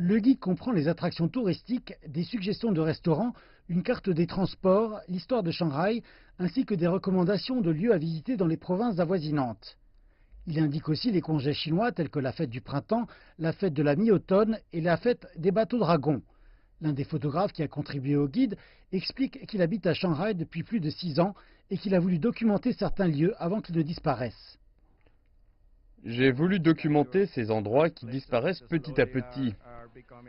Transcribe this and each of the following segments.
Le guide comprend les attractions touristiques, des suggestions de restaurants, une carte des transports, l'histoire de Shanghai, ainsi que des recommandations de lieux à visiter dans les provinces avoisinantes. Il indique aussi les congés chinois tels que la fête du printemps, la fête de la mi-automne et la fête des bateaux dragons. L'un des photographes qui a contribué au guide explique qu'il habite à Shanghai depuis plus de 6 ans et qu'il a voulu documenter certains lieux avant qu'ils ne disparaissent. J'ai voulu documenter ces endroits qui disparaissent petit à petit.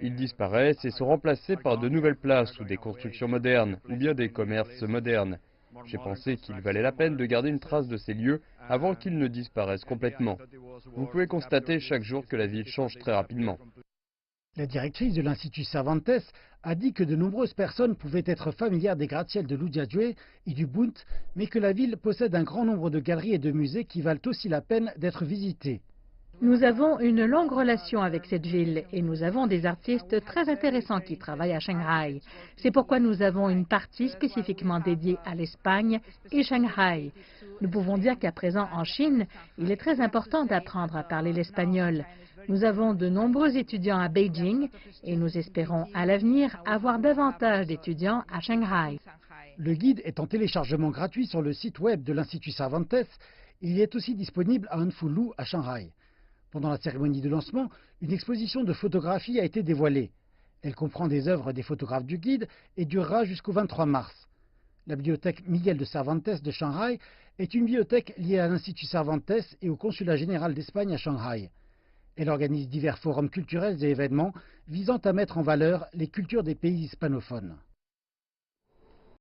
Ils disparaissent et sont remplacés par de nouvelles places ou des constructions modernes, ou bien des commerces modernes. J'ai pensé qu'il valait la peine de garder une trace de ces lieux avant qu'ils ne disparaissent complètement. Vous pouvez constater chaque jour que la ville change très rapidement. La directrice de l'Institut Cervantes a dit que de nombreuses personnes pouvaient être familières des gratte-ciels de Lujiazui et du Bund, mais que la ville possède un grand nombre de galeries et de musées qui valent aussi la peine d'être visités. Nous avons une longue relation avec cette ville et nous avons des artistes très intéressants qui travaillent à Shanghai. C'est pourquoi nous avons une partie spécifiquement dédiée à l'Espagne et Shanghai. Nous pouvons dire qu'à présent en Chine, il est très important d'apprendre à parler l'espagnol. Nous avons de nombreux étudiants à Beijing et nous espérons à l'avenir avoir davantage d'étudiants à Shanghai. Le guide est en téléchargement gratuit sur le site web de l'Institut Cervantes. Il est aussi disponible à Anfulu, à Shanghai. Pendant la cérémonie de lancement, une exposition de photographie a été dévoilée. Elle comprend des œuvres des photographes du guide et durera jusqu'au 23 mars. La bibliothèque Miguel de Cervantes de Shanghai est une bibliothèque liée à l'Institut Cervantes et au Consulat général d'Espagne à Shanghai. Elle organise divers forums culturels et événements visant à mettre en valeur les cultures des pays hispanophones.